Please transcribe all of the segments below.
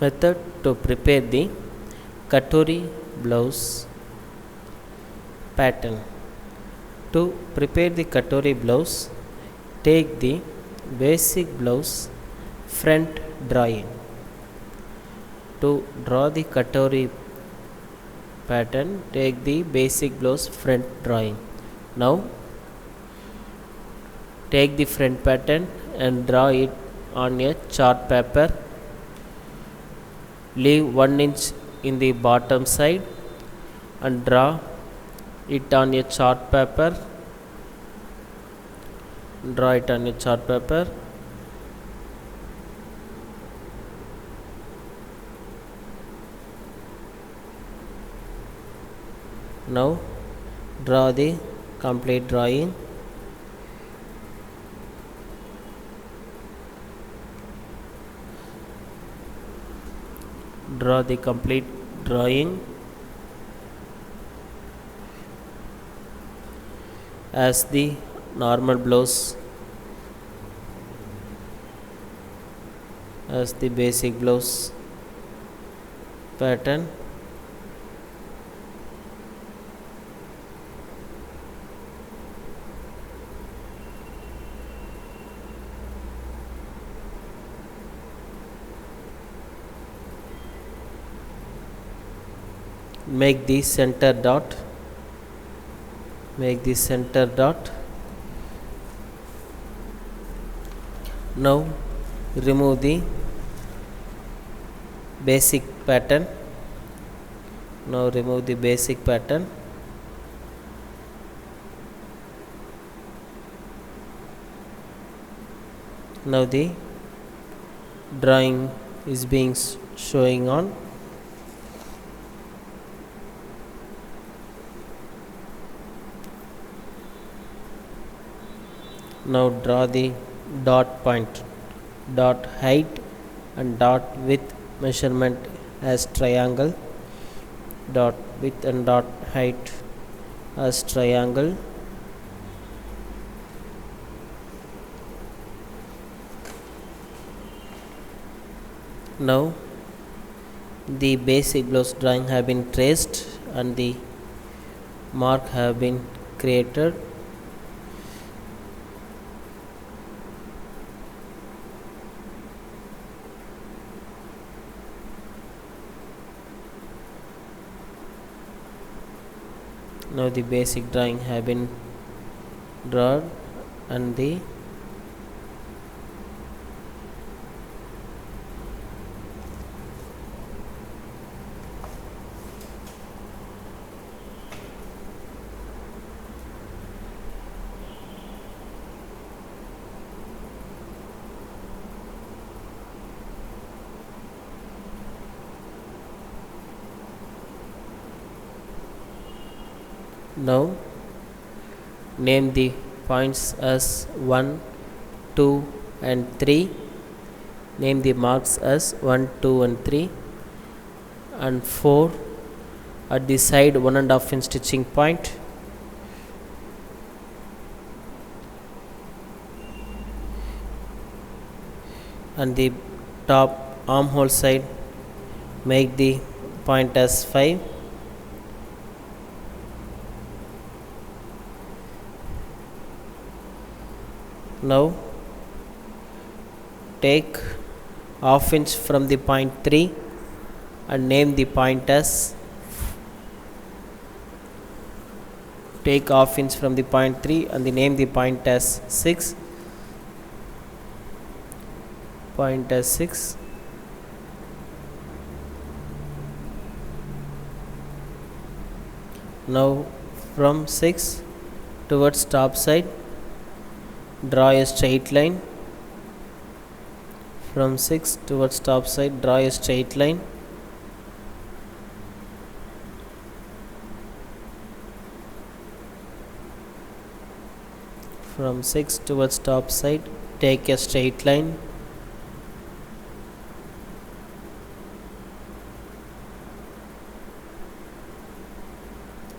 Method to prepare the Katori blouse pattern. To prepare the Katori blouse, take the basic blouse front drawing. To draw the Katori pattern, take the basic blouse front drawing. Now take the front pattern and draw it on a chart paper. Leave 1 inch in the bottom side and draw it on a chart paper. Draw it on a chart paper. Now draw the complete drawing. Draw the complete drawing as the normal blouse, as the basic blouse pattern. Make the center dot. Make the center dot. Now remove the basic pattern. Now remove the basic pattern. Now the drawing is being showing on. Now draw the dot point, dot height and dot width measurement as triangle. Dot width and dot height as triangle. Now the basic blouse drawing have been traced and the mark have been created. Now the basic drawing have been drawn and the now name the points as 1, 2 and 3. Name the marks as 1, 2 and 3 and 4 at the side 1.5 inch stitching point. And the top armhole side make the point as 5. Now take half inch from the point 3 and name the point as take half inch from the point 3 and name the point as 6. Point as 6. Now from 6 towards top side draw a straight line. From 6 towards top side draw a straight line. From 6 towards top side take a straight line.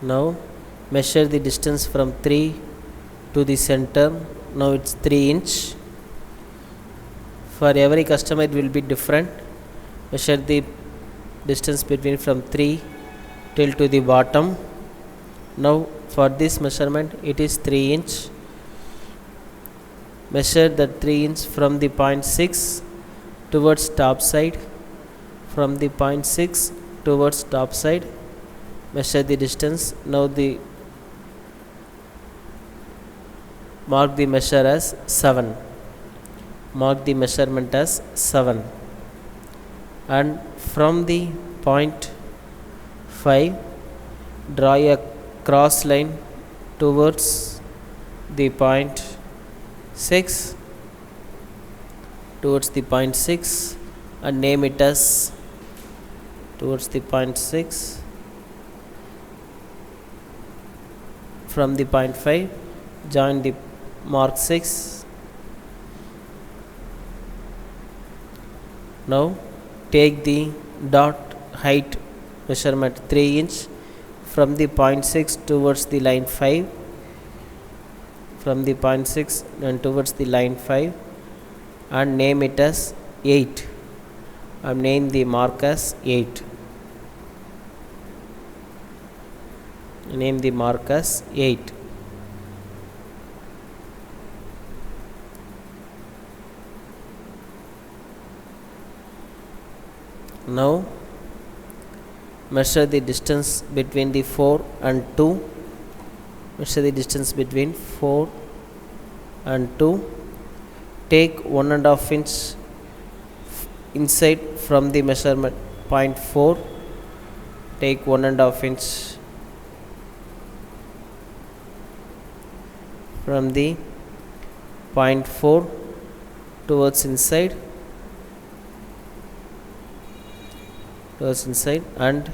Now measure the distance from 3 to the center. Now it's 3 inch. For every customer it will be different. Measure the distance between from 3 till to the bottom. Now for this measurement it is 3 inch. Measure the 3 inch from the point 6 towards top side. From the point 6 towards top side, measure the distance. Now mark the measure as 7. Mark the measurement as 7. And from the point 5, draw a cross line towards the point 6, and name it as towards the point 6. From the point 5, join the mark 6. Now take the dot height measurement 3 inch from the point 6 towards the line 5. From the point 6 and towards the line 5, and name it as 8. And name the mark as 8. Name the mark as 8. Now measure the distance between the 4 and 2. Measure the distance between 4 and 2. Take 1.5 inch inside from the measurement point 4. Take 1.5 inch from the point 4 towards inside and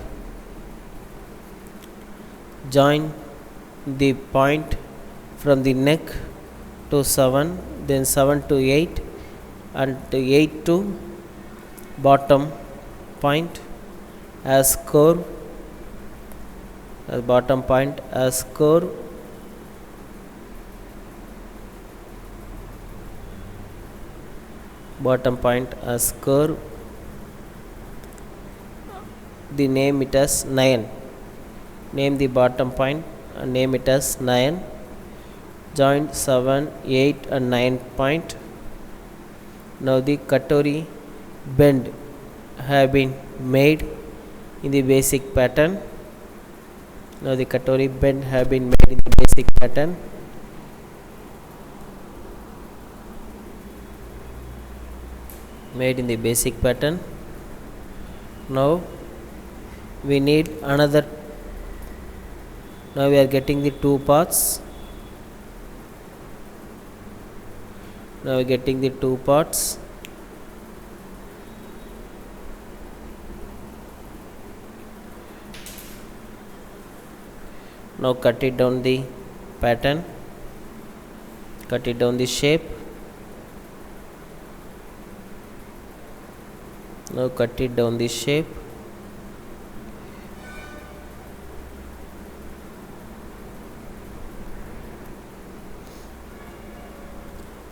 join the point from the neck to 7, then 7 to 8, and to 8 to bottom point as curve. Bottom point as curve. Bottom point as curve. The name it as 9. Name the bottom point and name it as 9. Join 7, 8 and 9 point. Now the katori bend have been made in the basic pattern. Now the katori bend have been made in the basic pattern. Made in the basic pattern. Now we need another. Now we are getting the 2 parts. Now we are getting the 2 parts. Now cut it down the pattern. Cut it down the shape. Now cut it down the shape.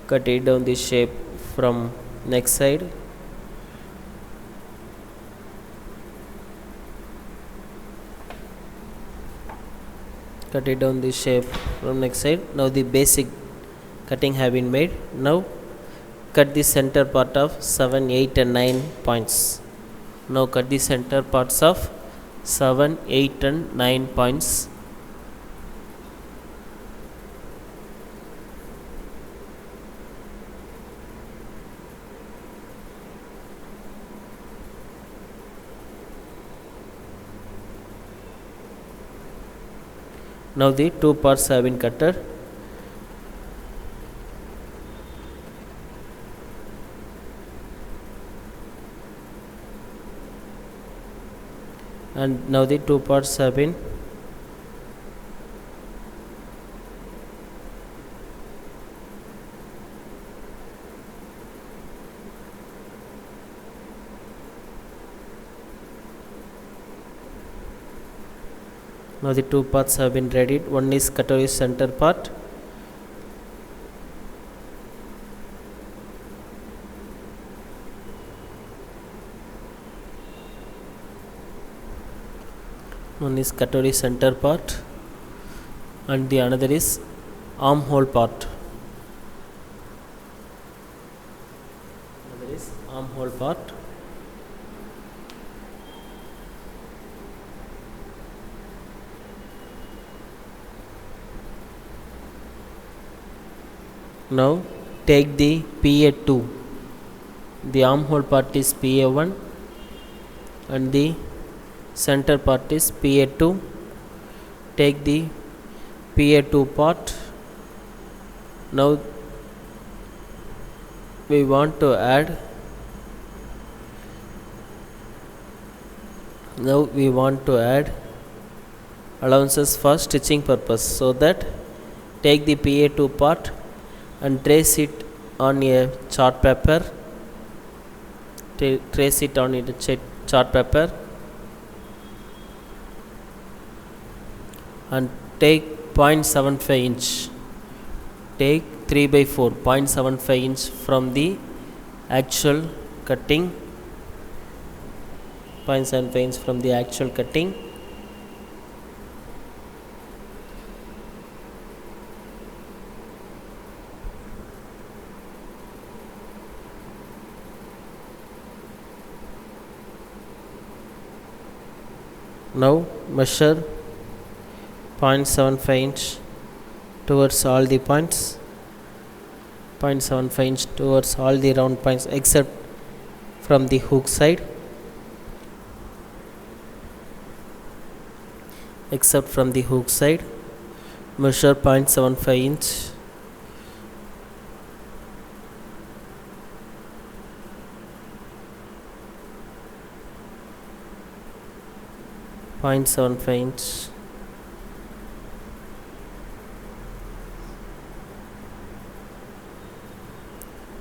Cut it down the shape from neck side. Cut it down the shape from neck side. Now the basic cutting have been made. Now cut the center part of 7, 8 and 9 points. Now cut the center parts of 7, 8 and 9 points. Now the 2 parts have been cutted. And now the 2 parts have been Now the 2 parts have been readied. One is katori center part. One is cutlery center part and the another is armhole part. Another is armhole part. Now take the PA2. The armhole part is PA1 and the center part is PA2. Take the PA2 part. Now we want to add allowances for stitching purpose, so that take the PA2 part and trace it on a chart paper. Trace it on a chart paper and take 0.75 inch. Take 3 by 4 0.75 inch from the actual cutting. 0.75 inch from the actual cutting. Now measure 0.75 inch towards all the points. 0.75 inch towards all the round points except from the hook side. Except from the hook side, measure 0.75 inch. .75 inch.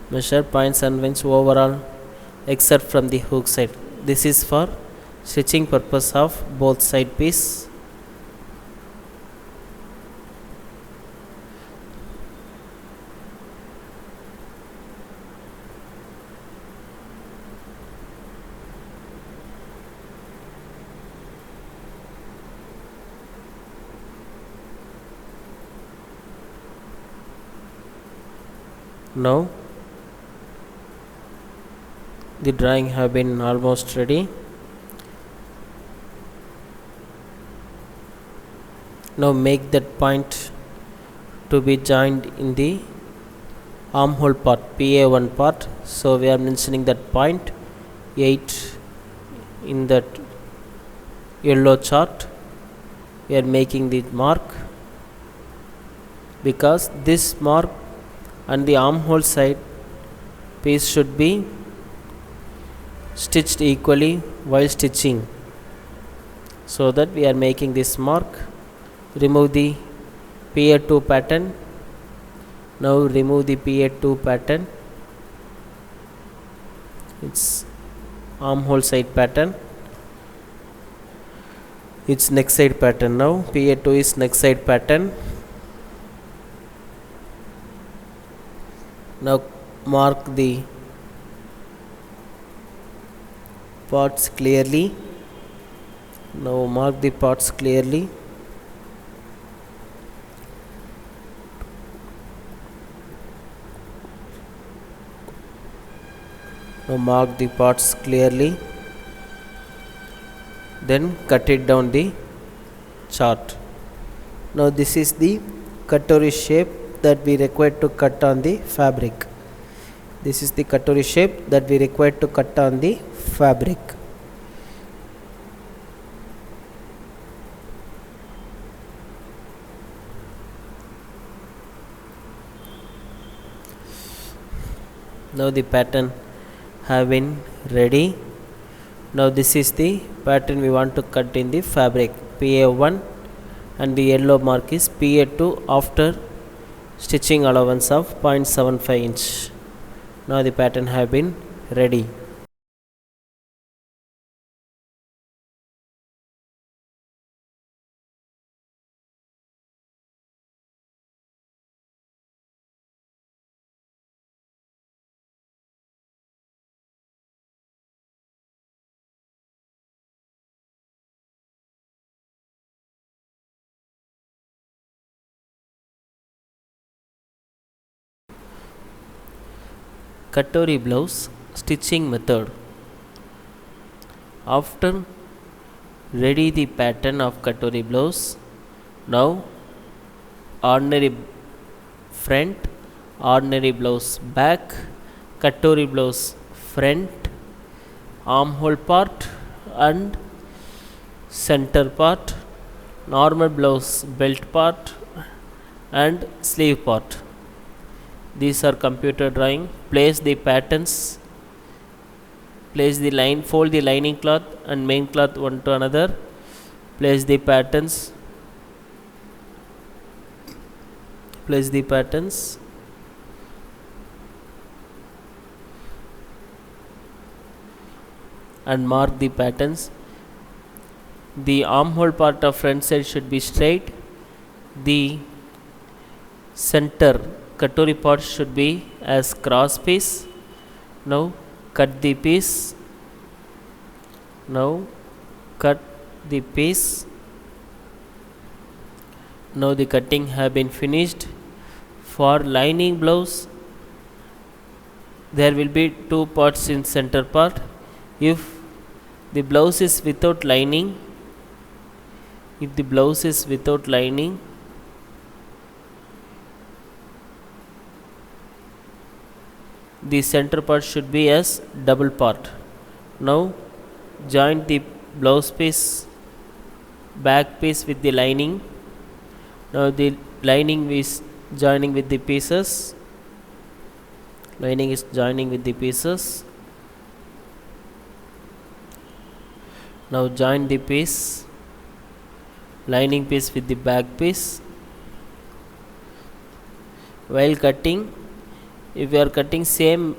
Measure 0.7 inch overall except from the hook side. This is for stitching purpose of both side piece. Now the drawing have been almost ready. Now make that point to be joined in the armhole part, PA1 part. So we are mentioning that point 8 in that yellow chart. We are making the mark because this mark and the armhole side piece should be stitched equally while stitching, so that we are making this mark. Remove the PA2 pattern. Now remove the PA2 pattern. It's armhole side pattern. It's neck side pattern. Now PA2 is neck side pattern. Now mark the parts clearly. Now mark the parts clearly. Now mark the parts clearly. Then cut it down the chart. Now this is the cutlery shape that we require to cut on the fabric. This is the cutlery shape that we require to cut on the fabric. Now the pattern have been ready. Now this is the pattern we want to cut in the fabric, PA1, and the yellow mark is PA2 after stitching allowance of 0.75 inch. Now the pattern have been ready. Katori blouse stitching method. After ready the pattern of Katori blouse, now ordinary front, ordinary blouse back, Katori blouse front, armhole part and center part, normal blouse belt part and sleeve part. These are computer drawing. Place the patterns, place the line, fold the lining cloth and main cloth one to another, place the patterns, place the patterns, and mark the patterns. The armhole part of front side should be straight. The center Katori part should be as cross piece. Now cut the piece. Now cut the piece. Now the cutting have been finished. For lining blouse, there will be two parts in center part. If the blouse is without lining, the center part should be as double part. Now join the blouse piece, back piece with the lining. Now the lining is joining with the pieces. Lining is joining with the pieces. Now join the piece, lining piece with the back piece. While cutting, if you are cutting same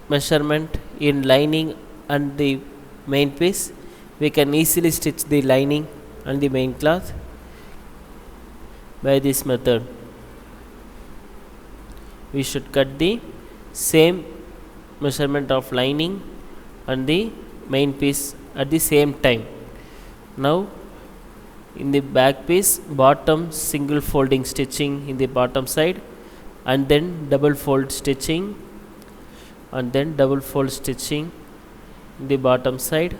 measurement in lining and the main piece, we can easily stitch the lining and the main cloth by this method. We should cut the same measurement of lining and the main piece at the same time. Now in the back piece, bottom single folding stitching in the bottom side, and then double fold stitching, and then double fold stitching in the bottom side.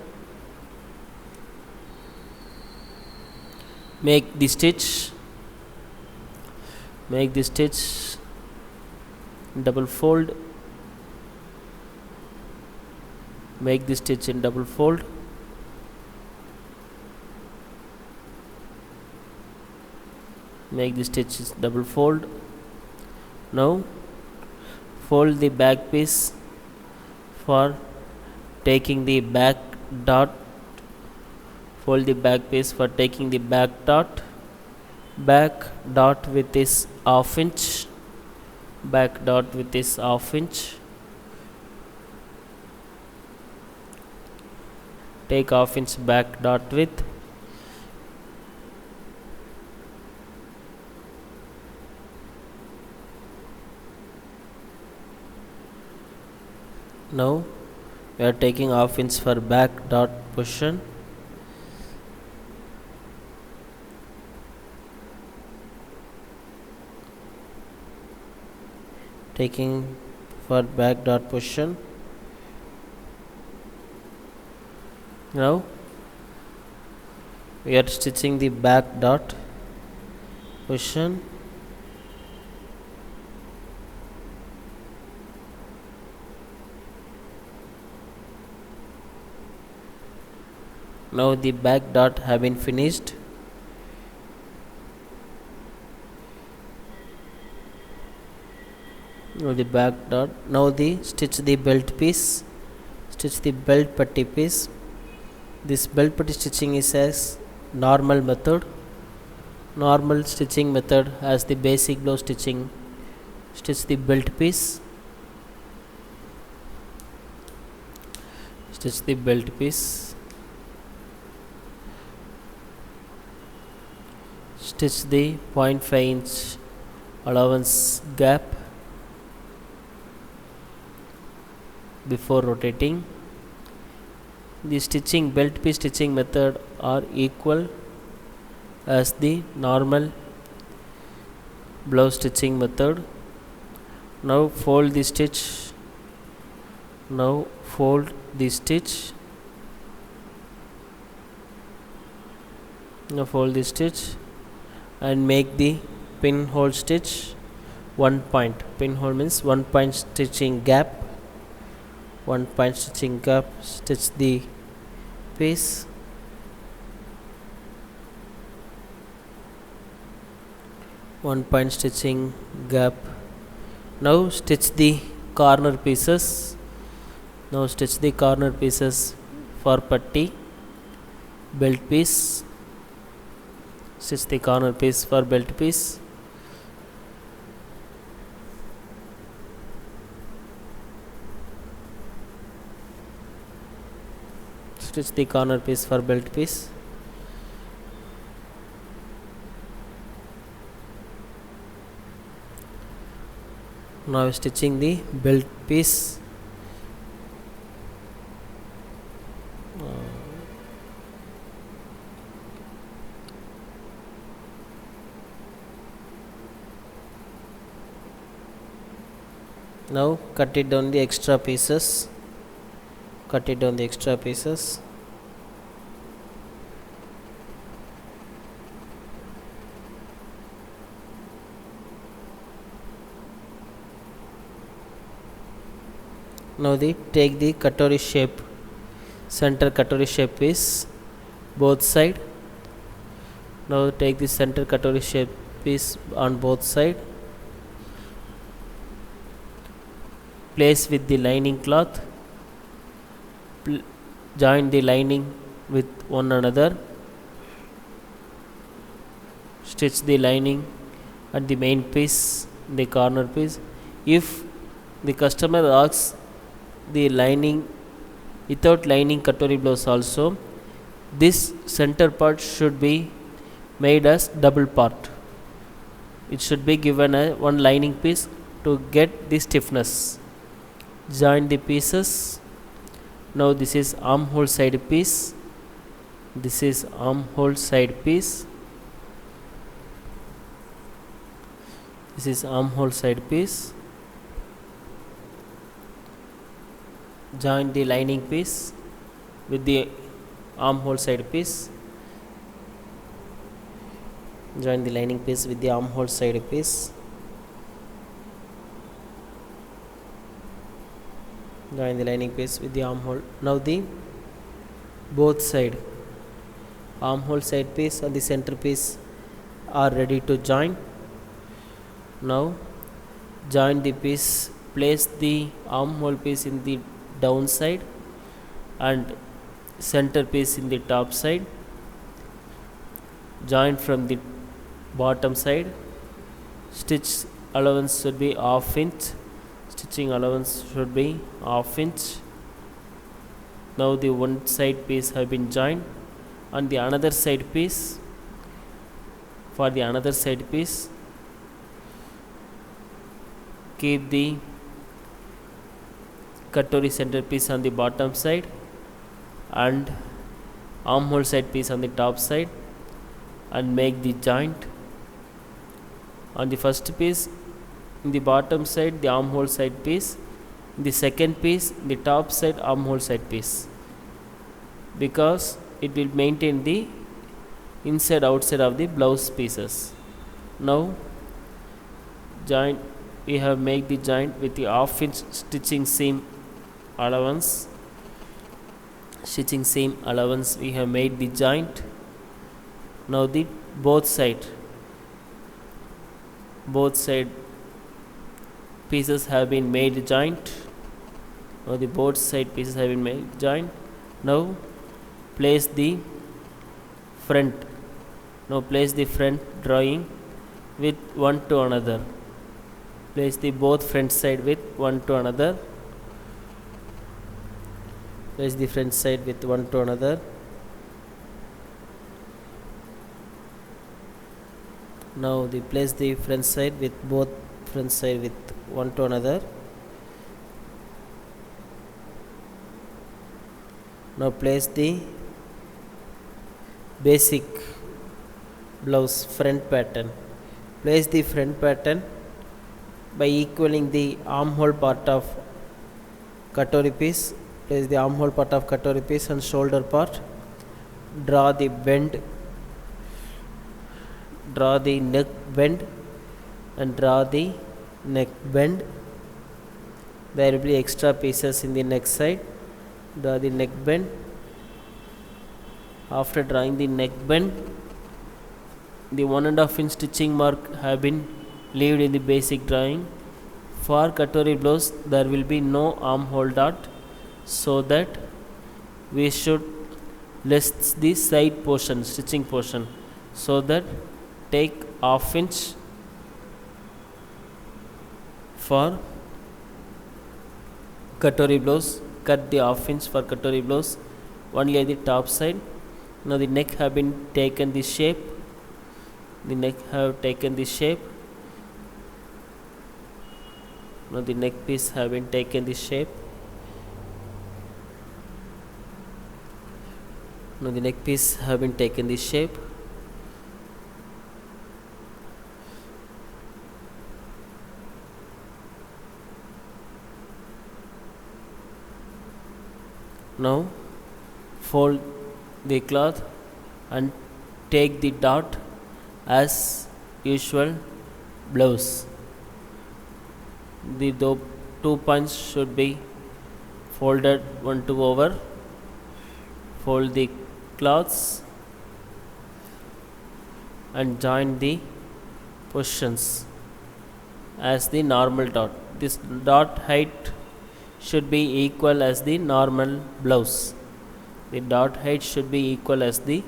Make the stitch double fold, make the stitch in double fold, make the stitch double fold. Now fold the back piece for taking the back dot. Fold the back piece for taking the back dot. Back dot with this half inch. Back dot with this half inch. Take half inch back dot width. Now we are taking half inch for back dot position. Taking for back dot position. Now we are stitching the back dot position. Now the back dot have been finished. Now the back dot. Now the stitch the belt piece. Stitch the belt putty piece. This belt putty stitching is as normal method. Normal stitching method as the basic blouse stitching. Stitch the belt piece. Stitch the belt piece. Stitch the 0.5 inch allowance gap before rotating. The stitching belt piece stitching method are equal as the normal blouse stitching method. Now fold the stitch. Now fold the stitch. Now fold the stitch and make the pinhole stitch 1 point. Pinhole means 1 point stitching gap. 1 point stitching gap. Stitch the piece. One point stitching gap. Now stitch the corner pieces. Now stitch the corner pieces for patti, belt piece. Stitch the corner piece for belt piece. Stitch the corner piece for belt piece. Now stitching the belt piece. Now cut it down the extra pieces. Cut it down the extra pieces. Now take the katori shape, center katori shape piece, both side. Now take the center katori shape piece on both side. Place with the lining cloth. Join the lining with one another. Stitch the lining at the main piece, the corner piece. If the customer asks the lining without lining katori blouse also, this center part should be made as double part. It should be given a one lining piece to get the stiffness. Join the pieces. Now this is armhole side piece. This is armhole side piece. This is armhole side piece. Join the lining piece with the armhole side piece. Join the lining piece with the armhole side piece. Join the lining piece with the armhole. Now the both side armhole side piece and the center piece are ready to join. Now join the piece. Place the armhole piece in the down side and center piece in the top side. Join from the bottom side. Stitch allowance should be half inch. Stitching allowance should be half inch. Now the one side piece have been joined, and the another side piece, for the another side piece, keep the katori center piece on the bottom side and armhole side piece on the top side, and make the joint. On the first piece, in the bottom side the armhole side piece, in the second piece the top side armhole side piece, because it will maintain the inside outside of the blouse pieces. Now joint, we have made the joint with the half inch stitching seam allowance. Stitching seam allowance we have made the joint. Now the both side pieces have been made joint. Now the both side pieces have been made joint. Now place the front. Now place the front drawing with one to another. Place the both front side with one to another. Place the front side with one to another. Now place the front side with both front side with one to another. Now place the basic blouse front pattern. Place the front pattern by equaling the armhole part of katori piece. Place the armhole part of katori piece and shoulder part. Draw the neck bend and draw the neck bend. There will be extra pieces in the neck side. Draw the neck bend. After drawing the neck bend, the 1.5 inch stitching mark have been left in the basic drawing. For katori blouse there will be no armhole dot, so that we should less the side portion, stitching portion, so that take 1/2 inch for katori blouse. Cut the 1/2 inch for katori blouse only at the top side. Now the neck have been taken the shape. The neck have taken the shape. Now the neck piece have been taken the shape. Now the neck piece have been taken the shape. Now fold the cloth and take the dot as usual blouse. The 2 points should be folded 1/2 over. Fold the cloths and join the positions as the normal dot. This dot height should be equal as the normal blouse. The dot height should be equal as the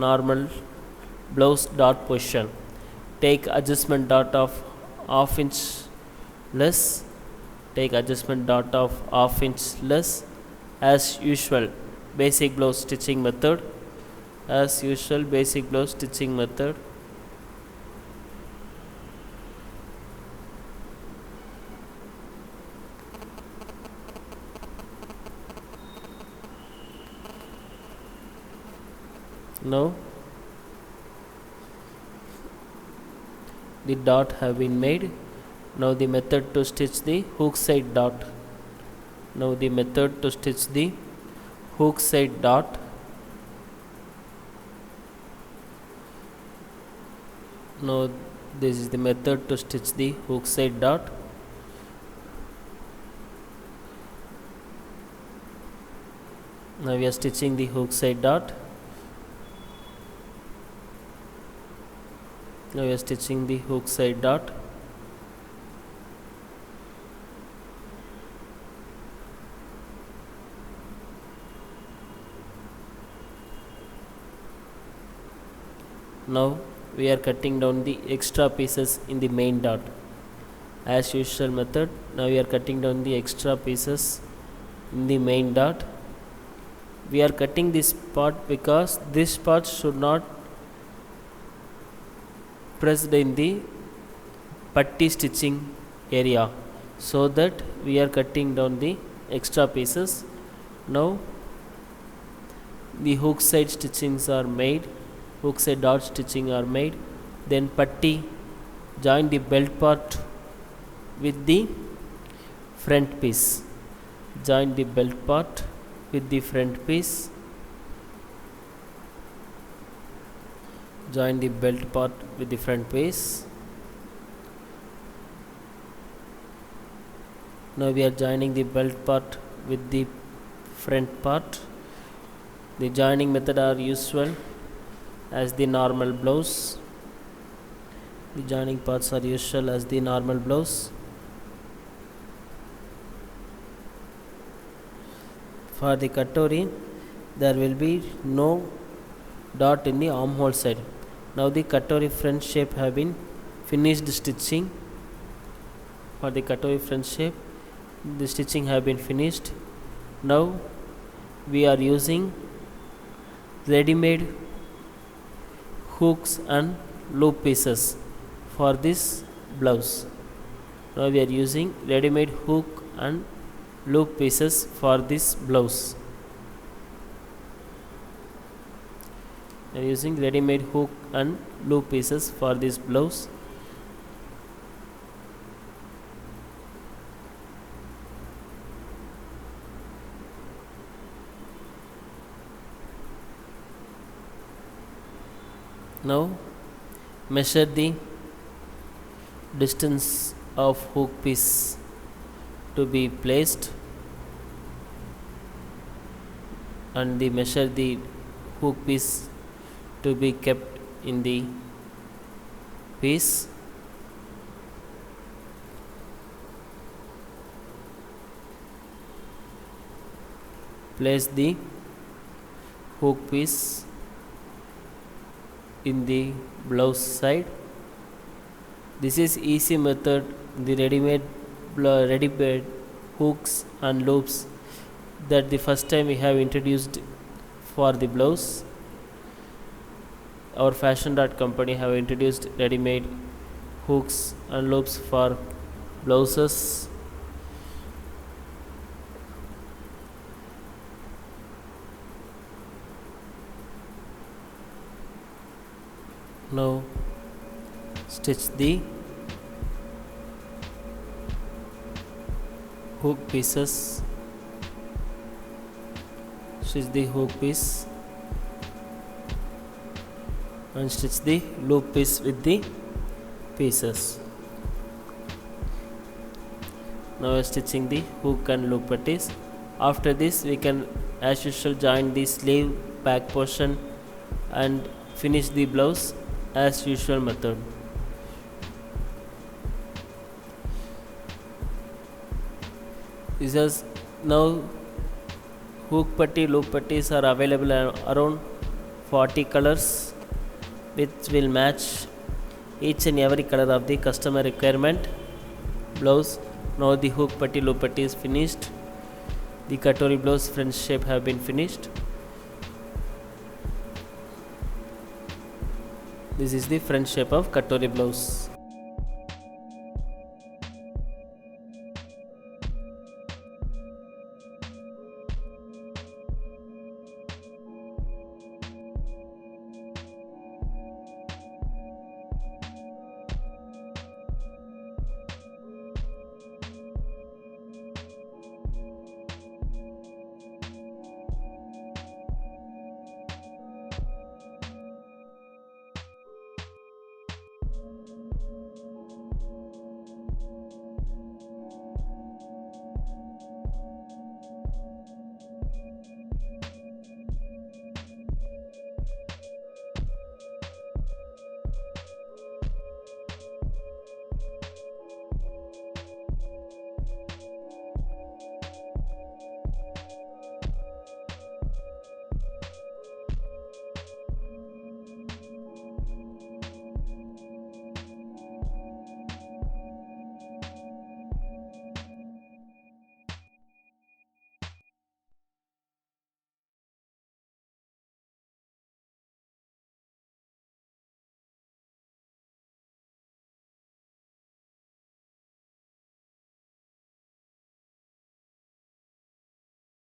normal blouse dot position. Take adjustment dot of 1/2 inch less. Take adjustment dot of 1/2 inch less as usual basic blouse stitching method. As usual basic blouse stitching method. Now the dot have been made. Now the method to stitch the hook side dot. Now the method to stitch the hook side dot. Now this is the method to stitch the hook side dot. Now we are stitching the hook side dot. Now we are stitching the hook side dot. Now we are cutting down the extra pieces in the main dot. As usual method, now we are cutting down the extra pieces in the main dot. We are cutting this part because this part should not pressed in the patti stitching area, so that we are cutting down the extra pieces. Now the hook side stitchings are made, hook side dot stitching are made. Then patti, join the belt part with the front piece. Join the belt part with the front piece. Join the belt part with the front piece. Now we are joining the belt part with the front part. The joining method are usual as the normal blouse. The joining parts are usual as the normal blouse. For the katori, there will be no dot in the armhole side. Now the katori front shape have been finished stitching. For the katori front shape, the stitching have been finished. Now we are using ready-made hooks and loop pieces for this blouse. Now we are using ready-made hook and loop pieces for this blouse. We are using ready-made hook and loop pieces for this blouse. Now measure the distance of hook piece to be placed, and measure the hook piece to be kept in the piece. Place the hook piece in the blouse side. This is easy method. The ready-made hooks and loops that the first time we have introduced for the blouse. Our fashion dot company have introduced ready-made hooks and loops for blouses. Now stitch the hook pieces. Stitch the hook piece and stitch the loop piece with the pieces. Now we are stitching the hook and loop putties. After this, we can as usual join the sleeve back portion and finish the blouse as usual method. This is now hook putty, loop putties are available around 40 colors, which will match each and every color of the customer requirement blouse. Now the hook putty, loop putty is finished. The katori blouse front shape have been finished. This is the front shape of katori blouse.